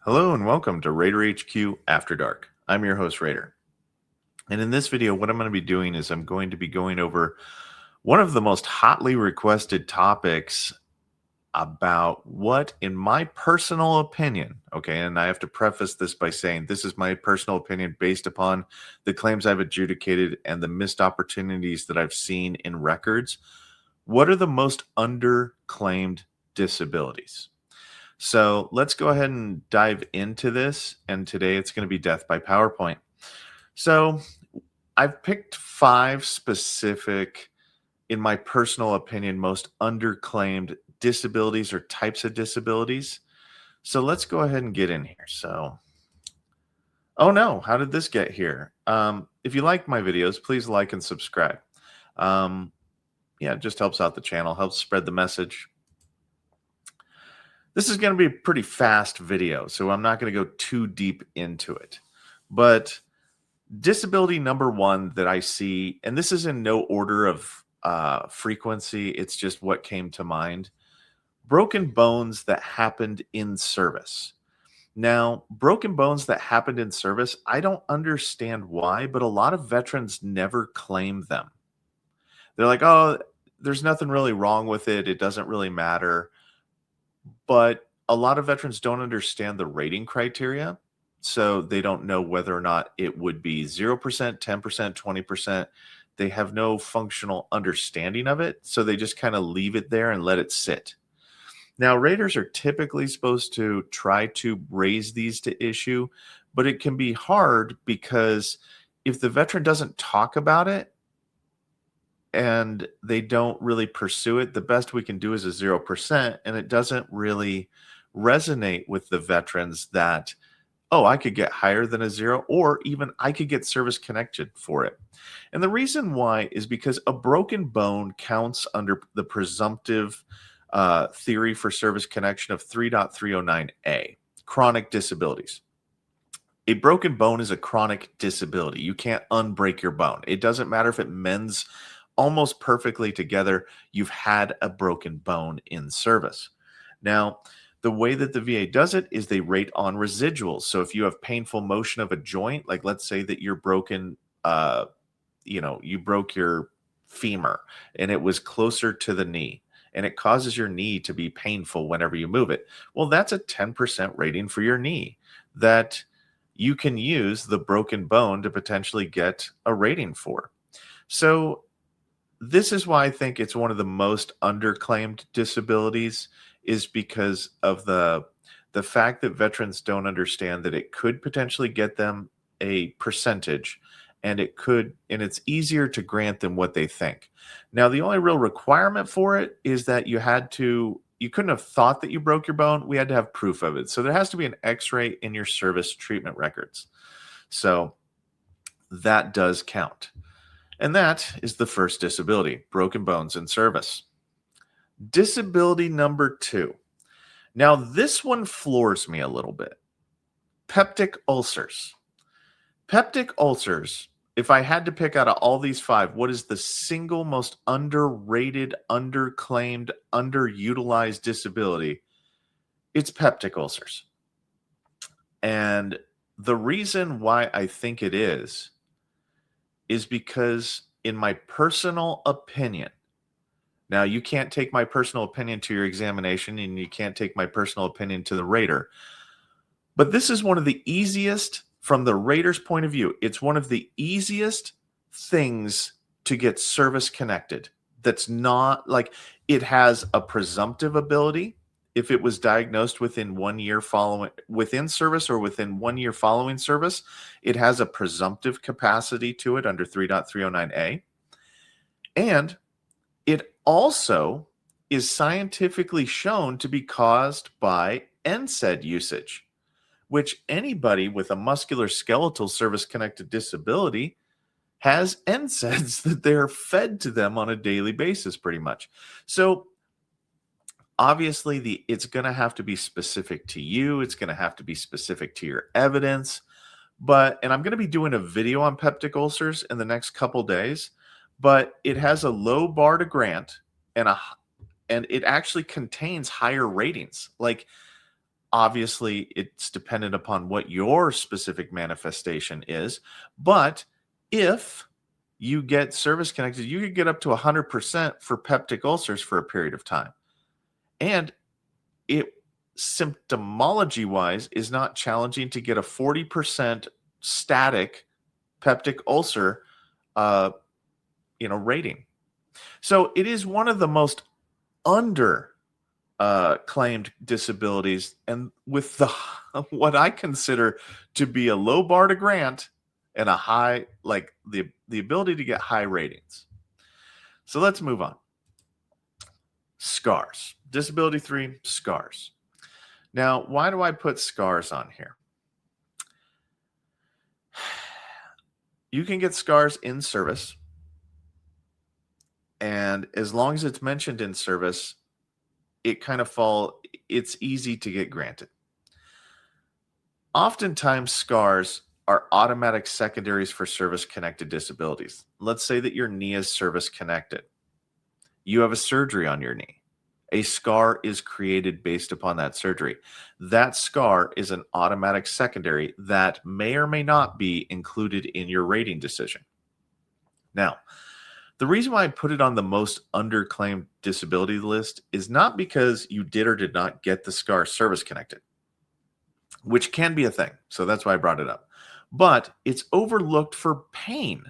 Hello and welcome to Raider HQ After Dark. I'm your host, Raider. And in this video, what I'm going to be doing is I'm going to be going over one of the most hotly requested topics about what, in my personal opinion, okay, and I have to preface this by saying this is my personal opinion based upon the claims I've adjudicated and the missed opportunities that I've seen in records. What are the most underclaimed disabilities? So let's go ahead and dive into this. And today it's going to be death by PowerPoint. So I've picked 5 specific, in my personal opinion, most underclaimed disabilities or types of disabilities. So let's go ahead and get in here. So, oh no, how did this get here? If you like my videos, please like and subscribe. Yeah, it just helps out the channel, helps spread the message. This is going to be a pretty fast video, so I'm not going to go too deep into it. But disability number 1 that I see, and this is in no order of frequency, it's just what came to mind. Broken bones that happened in service. Now, broken bones that happened in service, I don't understand why, but a lot of veterans never claim them. They're like, oh, there's nothing really wrong with it. It doesn't really matter. But a lot of veterans don't understand the rating criteria, so they don't know whether or not it would be 0%, 10%, 20%. They have no functional understanding of it, so they just kind of leave it there and let it sit. Now, raters are typically supposed to try to raise these to issue, but it can be hard because if the veteran doesn't talk about it, and they don't really pursue it, the best we can do is a 0%, and it doesn't really resonate with the veterans that, oh, I could get higher than a 0, or even I could get service connected for it. And the reason why is because a broken bone counts under the presumptive theory for service connection of 3.309A, chronic disabilities. A broken bone is a chronic disability. You can't unbreak your bone. It doesn't matter if it mends almost perfectly together, you've had a broken bone in service. Now, the way that the VA does it is they rate on residuals. So if you have painful motion of a joint, like let's say that you're broken, you broke your femur and it was closer to the knee and it causes your knee to be painful whenever you move it. Well, that's a 10% rating for your knee that you can use the broken bone to potentially get a rating for. So this is why I think it's one of the most underclaimed disabilities, is because of the fact that veterans don't understand that it could potentially get them a percentage, and it's easier to grant than what they think. Now, the only real requirement for it is that you couldn't have thought that you broke your bone. We had to have proof of it. So there has to be an x-ray in your service treatment records. So that does count. And that is the first disability, broken bones in service. Disability number 2. Now, this one floors me a little bit. Peptic ulcers. Peptic ulcers, if I had to pick out of all these 5, what is the single most underrated, underclaimed, underutilized disability? It's peptic ulcers. And the reason why I think it is because, in my personal opinion, now you can't take my personal opinion to your examination and you can't take my personal opinion to the rater, but this is one of the easiest, from the rater's point of view, it's one of the easiest things to get service connected. That's not like, it has a presumptive ability. If it was diagnosed within 1 year within service or within 1 year following service, it has a presumptive capacity to it under 3.309A. And it also is scientifically shown to be caused by NSAID usage, which anybody with a musculoskeletal service-connected disability has NSAIDs that they're fed to them on a daily basis pretty much. So obviously, it's going to have to be specific to you. It's going to have to be specific to your evidence. And I'm going to be doing a video on peptic ulcers in the next couple days, but it has a low bar to grant and it actually contains higher ratings. Like, Obviously, it's dependent upon what your specific manifestation is. But if you get service connected, you could get up to 100% for peptic ulcers for a period of time. And it, symptomology wise, is not challenging to get a 40% static peptic ulcer rating. So it is one of the most under claimed disabilities, and with the what I consider to be a low bar to grant and a high, like the ability to get high ratings. So let's move on. Scars. Disability 3, scars. Now, why do I put scars on here? You can get scars in service, and as long as it's mentioned in service, it's easy to get granted. Oftentimes, scars are automatic secondaries for service-connected disabilities. Let's say that your knee is service-connected. You have a surgery on your knee. A scar is created based upon that surgery. That scar is an automatic secondary that may or may not be included in your rating decision. Now, the reason why I put it on the most underclaimed disability list is not because you did or did not get the scar service connected, which can be a thing. So that's why I brought it up. But it's overlooked for pain.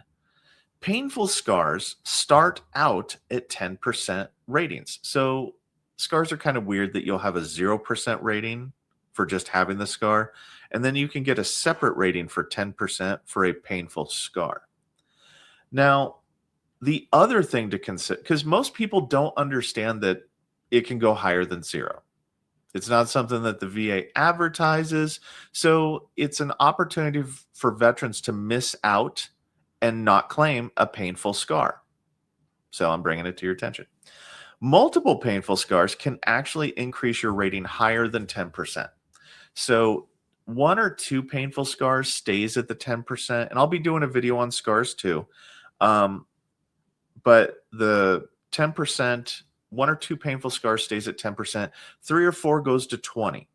Painful scars start out at 10% ratings. So scars are kind of weird that you'll have a 0% rating for just having the scar, and then you can get a separate rating for 10% for a painful scar. Now, the other thing to consider, because most people don't understand that it can go higher than 0. It's not something that the VA advertises. So it's an opportunity for veterans to miss out and not claim a painful scar. So I'm bringing it to your attention. Multiple painful scars can actually increase your rating higher than 10%. So 1 or 2 painful scars stays at the 10%. And I'll be doing a video on scars too. But the 10%, 1 or 2 painful scars stays at 10%, 3 or 4 goes to 20.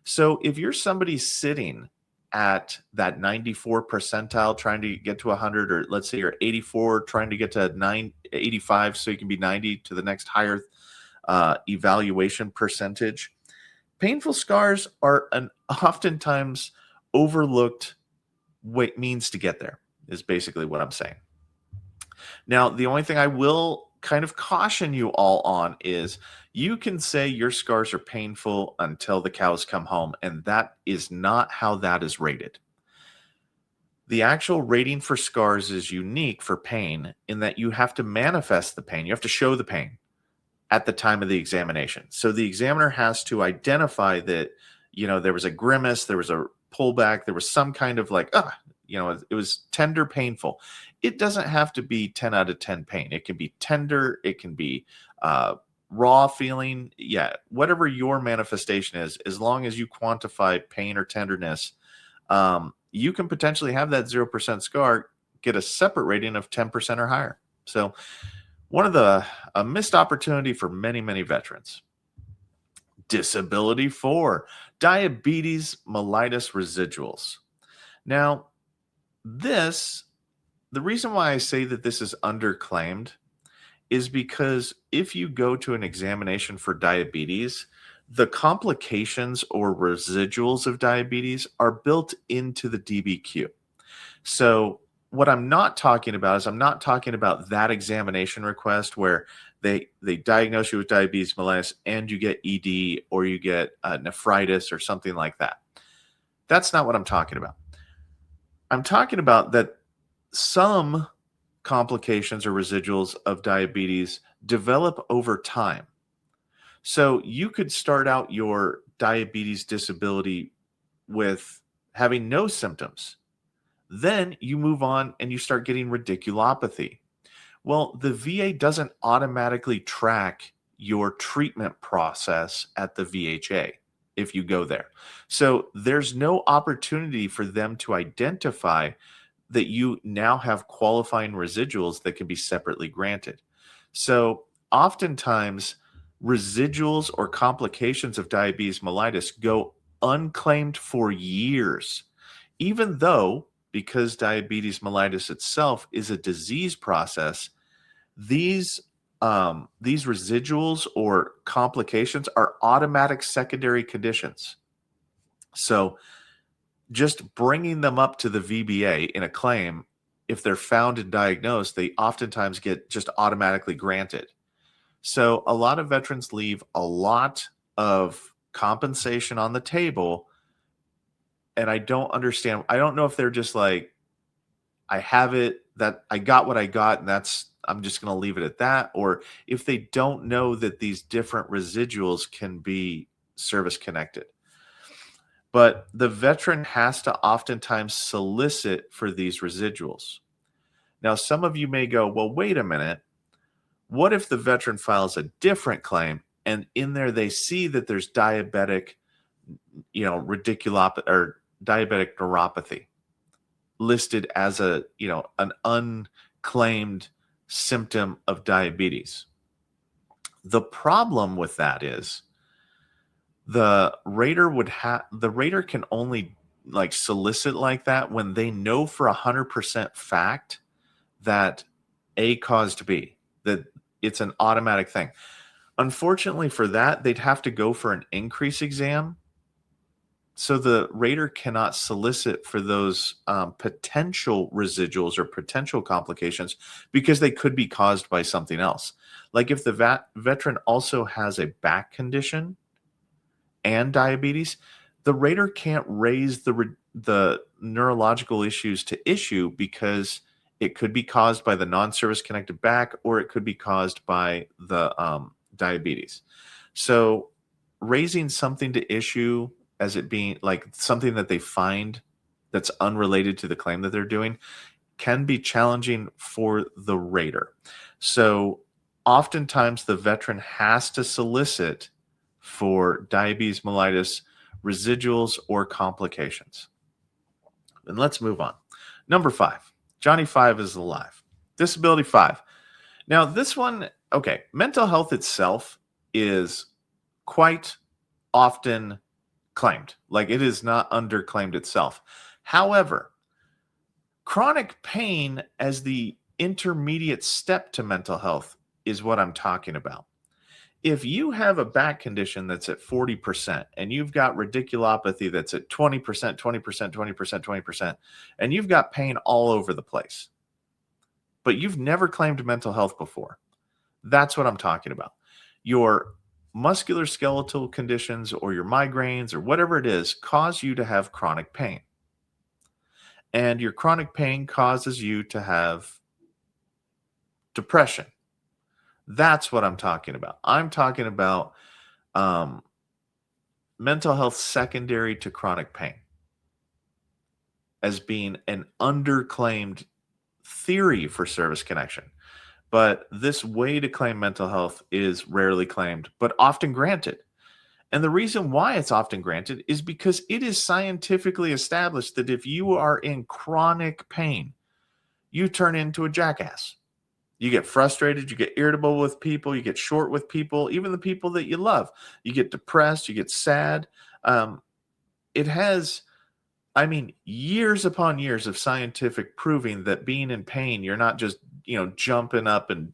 So if you're somebody sitting at that 94 percentile trying to get to 100, or let's say you're 84 trying to get to 85 so you can be 90 to the next higher evaluation percentage, painful scars are an oftentimes overlooked means to get there, is basically what I'm saying. Now, the only thing I will kind of caution you all on is you can say your scars are painful until the cows come home, and that is not how that is rated. The actual rating for scars is unique for pain in that you have to manifest the pain. You have to show the pain at the time of the examination. So the examiner has to identify that, there was a grimace, there was a pullback, there was some kind of like, it was tender, painful. It doesn't have to be 10 out of 10 pain. It can be tender. It can be raw feeling. Yeah, whatever your manifestation is, as long as you quantify pain or tenderness, you can potentially have that 0% scar get a separate rating of 10% or higher. So a missed opportunity for many, many veterans. Disability 4, diabetes mellitus residuals. Now, the reason why I say that this is underclaimed is because if you go to an examination for diabetes, the complications or residuals of diabetes are built into the DBQ. So what I'm not talking about is I'm not talking about that examination request where they diagnose you with diabetes mellitus and you get ED or you get nephritis or something like that. That's not what I'm talking about. I'm talking about that some complications or residuals of diabetes develop over time. So you could start out your diabetes disability with having no symptoms. Then you move on and you start getting radiculopathy. Well, the VA doesn't automatically track your treatment process at the VHA if you go there. So there's no opportunity for them to identify that you now have qualifying residuals that can be separately granted. So oftentimes residuals or complications of diabetes mellitus go unclaimed for years, even though, because diabetes mellitus itself is a disease process, these residuals or complications are automatic secondary conditions. So just bringing them up to the VBA in a claim, if they're found and diagnosed, they oftentimes get just automatically granted. So a lot of veterans leave a lot of compensation on the table, and I don't understand. I don't know if they're just like, I have it, that I got what I got, and I'm just going to leave it at that, or if they don't know that these different residuals can be service connected. But the veteran has to oftentimes solicit for these residuals. Now, some of you may go, well, wait a minute. What if the veteran files a different claim and in there they see that there's diabetic, radiculopathy or diabetic neuropathy listed as an unclaimed symptom of diabetes? The problem with that is the rater can only solicit like that when they know for 100% fact that A caused B, that it's an automatic thing. Unfortunately for that, they'd have to go for an increase exam. So the rater cannot solicit for those potential residuals or potential complications because they could be caused by something else. Like if the veteran also has a back condition and diabetes, the rater can't raise the neurological issues to issue because it could be caused by the non-service connected back, or it could be caused by the diabetes. So raising something to issue as it being like something that they find that's unrelated to the claim that they're doing can be challenging for the rater. So oftentimes the veteran has to solicit for diabetes mellitus residuals or complications. And let's move on. Number 5, Johnny 5 is alive. Disability 5. Now this one, okay, mental health itself is quite often claimed. Like it is not underclaimed itself. However, chronic pain as the intermediate step to mental health is what I'm talking about. If you have a back condition that's at 40% and you've got radiculopathy that's at 20%, 20%, 20%, 20%, and you've got pain all over the place, but you've never claimed mental health before, that's what I'm talking about. Your musculoskeletal conditions or your migraines or whatever it is cause you to have chronic pain. And your chronic pain causes you to have depression. That's what I'm talking about. I'm talking about mental health secondary to chronic pain as being an underclaimed theory for service connection. But this way to claim mental health is rarely claimed, but often granted. And the reason why it's often granted is because it is scientifically established that if you are in chronic pain, you turn into a jackass. You get frustrated, you get irritable with people, you get short with people, even the people that you love. You get depressed, you get sad. It has, years upon years of scientific proving that being in pain, you're not just, jumping up and,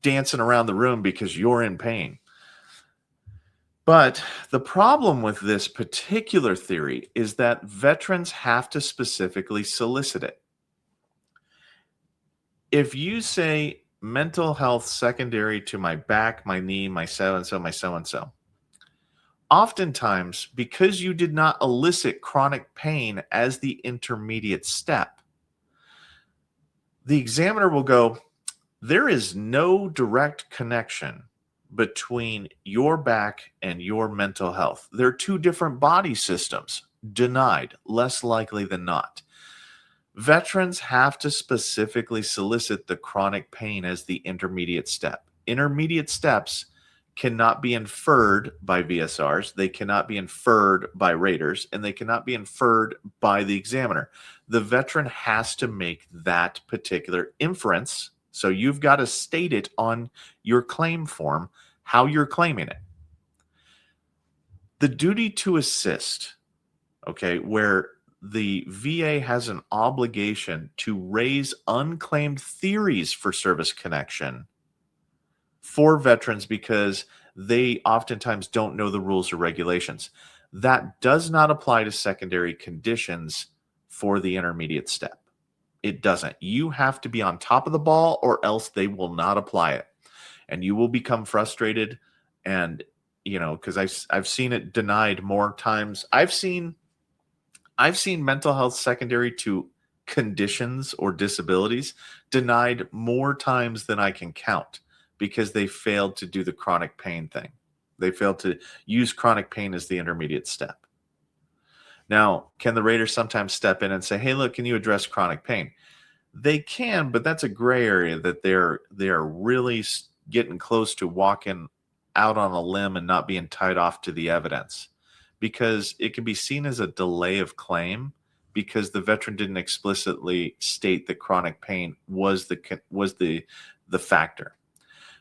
dancing around the room because you're in pain. But the problem with this particular theory is that veterans have to specifically solicit it. If you say mental health secondary to my back, my knee, my so-and-so, my so-and-so, oftentimes, because you did not elicit chronic pain as the intermediate step, the examiner will go, there is no direct connection between your back and your mental health. They're two different body systems. Denied, less likely than not. Veterans have to specifically solicit the chronic pain as the intermediate step. Intermediate steps cannot be inferred by VSRs, they cannot be inferred by raters, and they cannot be inferred by the examiner. The veteran has to make that particular inference. So you've got to state it on your claim form, how you're claiming it. The duty to assist, okay, where the VA has an obligation to raise unclaimed theories for service connection for veterans because they oftentimes don't know the rules or regulations. That does not apply to secondary conditions for the intermediate step. It doesn't. You have to be on top of the ball or else they will not apply it. And you will become frustrated. And, you know, because I've seen it denied more times. I've seen mental health secondary to conditions or disabilities denied more times than I can count because they failed to do the chronic pain thing. They failed to use chronic pain as the intermediate step. Now, can the rater sometimes step in and say, "Hey, look, can you address chronic pain?" They can, but that's a gray area that they're really getting close to walking out on a limb and not being tied off to the evidence, because it can be seen as a delay of claim because the veteran didn't explicitly state that chronic pain was the factor.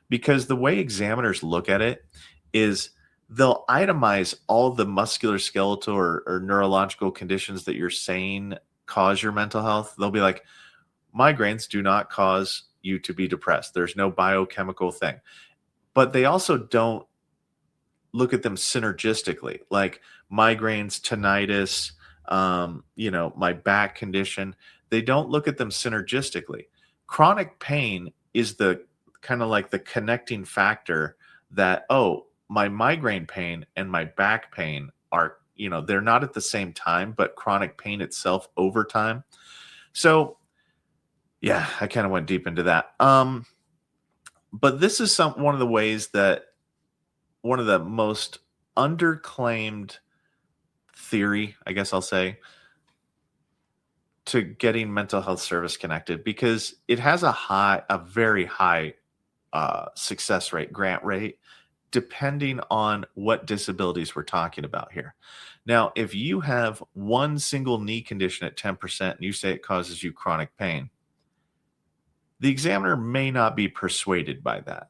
Because the way examiners look at it is they'll itemize all the musculoskeletal or neurological conditions that you're saying cause your mental health. They'll be like, migraines do not cause you to be depressed. There's no biochemical thing. But they also don't look at them synergistically, like migraines, tinnitus, my back condition. They don't look at them synergistically. Chronic pain is the kind of like the connecting factor that, oh, my migraine pain and my back pain are, they're not at the same time, but chronic pain itself over time. So yeah, I kind of went deep into that. But this is one of the ways that one of the most underclaimed theory, I guess I'll say, to getting mental health service connected, because it has a very high success rate, grant rate, depending on what disabilities we're talking about here. Now, if you have one single knee condition at 10% and you say it causes you chronic pain, the examiner may not be persuaded by that.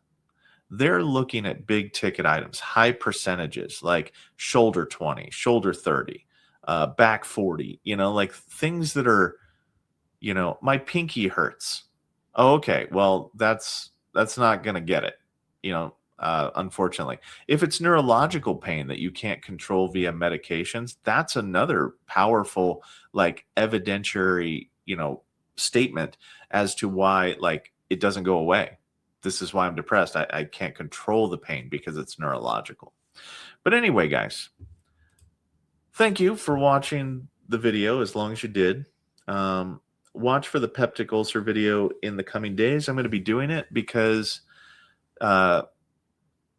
They're looking at big ticket items, high percentages like shoulder 20, shoulder 30, back 40, like things that are, my pinky hurts. Oh, okay. Well, that's not going to get it, unfortunately. If it's neurological pain that you can't control via medications, that's another powerful, like evidentiary, statement as to why, like, it doesn't go away. This is why I'm depressed. I can't control the pain because it's neurological. But anyway, guys, thank you for watching the video as long as you did. Watch for the peptic ulcer video in the coming days. I'm going to be doing it because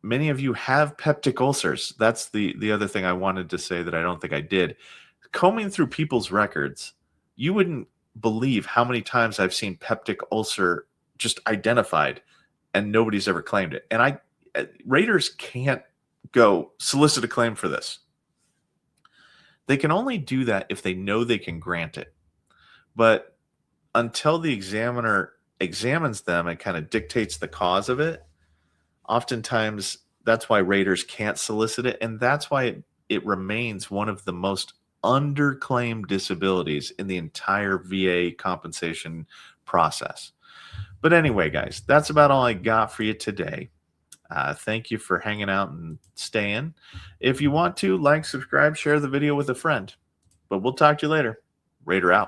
many of you have peptic ulcers. That's the other thing I wanted to say that I don't think I did. Combing through people's records, you wouldn't believe how many times I've seen peptic ulcer just identified and nobody's ever claimed it. And raters can't go solicit a claim for this. They can only do that if they know they can grant it. But until the examiner examines them and kind of dictates the cause of it, oftentimes that's why raters can't solicit it. And that's why it remains one of the most underclaimed disabilities in the entire VA compensation process. But anyway, guys, that's about all I got for you today. Thank you for hanging out and staying. If you want to, like, subscribe, share the video with a friend. But we'll talk to you later. Rater out.